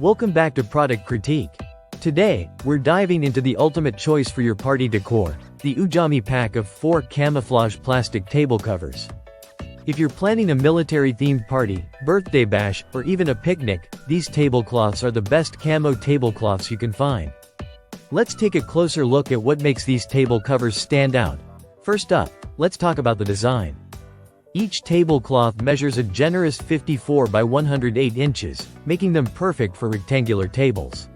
Welcome back to Product Critique. Today, we're diving into the ultimate choice for your party decor, the Oojami pack of 4 camouflage plastic table covers. If you're planning a military-themed party, birthday bash, or even a picnic, these tablecloths are the best camo tablecloths you can find. Let's take a closer look at what makes these table covers stand out. First up, let's talk about the design. Each tablecloth measures a generous 54 by 108 inches, making them perfect for rectangular tables.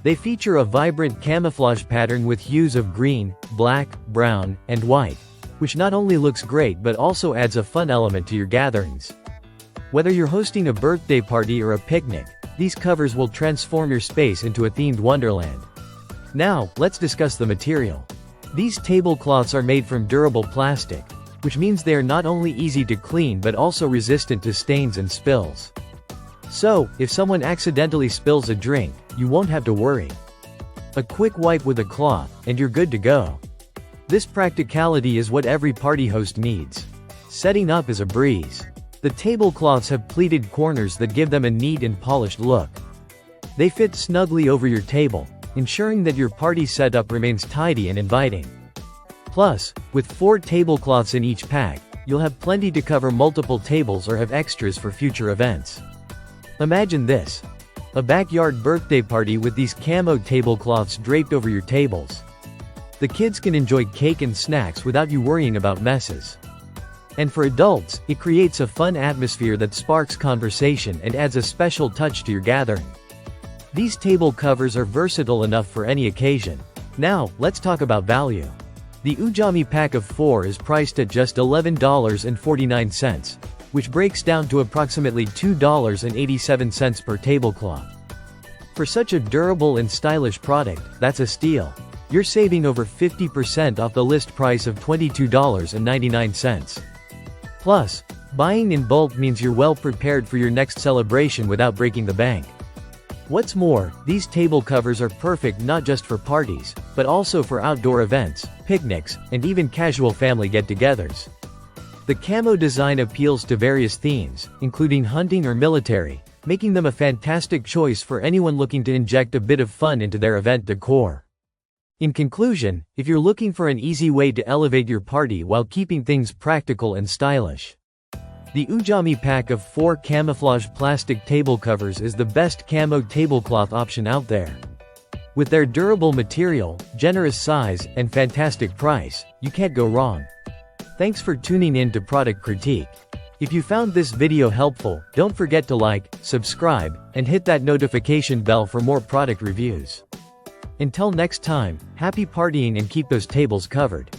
They feature a vibrant camouflage pattern with hues of green, black, brown, and white, which not only looks great but also adds a fun element to your gatherings. Whether you're hosting a birthday party or a picnic, these covers will transform your space into a themed wonderland. Now, let's discuss the material. These tablecloths are made from durable plastic, which means they are not only easy to clean but also resistant to stains and spills. So, if someone accidentally spills a drink, you won't have to worry. A quick wipe with a cloth, and you're good to go. This practicality is what every party host needs. Setting up is a breeze. The tablecloths have pleated corners that give them a neat and polished look. They fit snugly over your table, ensuring that your party setup remains tidy and inviting. Plus, with 4 tablecloths in each pack, you'll have plenty to cover multiple tables or have extras for future events. Imagine this: a backyard birthday party with these camo tablecloths draped over your tables. The kids can enjoy cake and snacks without you worrying about messes. And for adults, it creates a fun atmosphere that sparks conversation and adds a special touch to your gathering. These table covers are versatile enough for any occasion. Now, let's talk about value. The Oojami pack of 4 is priced at just $11.49, which breaks down to approximately $2.87 per tablecloth. For such a durable and stylish product, that's a steal. You're saving over 50% off the list price of $22.99. Plus, buying in bulk means you're well prepared for your next celebration without breaking the bank. What's more, these table covers are perfect not just for parties, but also for outdoor events, picnics, and even casual family get-togethers. The camo design appeals to various themes, including hunting or military, making them a fantastic choice for anyone looking to inject a bit of fun into their event decor. In conclusion, if you're looking for an easy way to elevate your party while keeping things practical and stylish, the Oojami pack of 4 camouflage plastic table covers is the best camo tablecloth option out there. With their durable material, generous size, and fantastic price, you can't go wrong. Thanks for tuning in to Product Critique. If you found this video helpful, don't forget to like, subscribe, and hit that notification bell for more product reviews. Until next time, happy partying and keep those tables covered.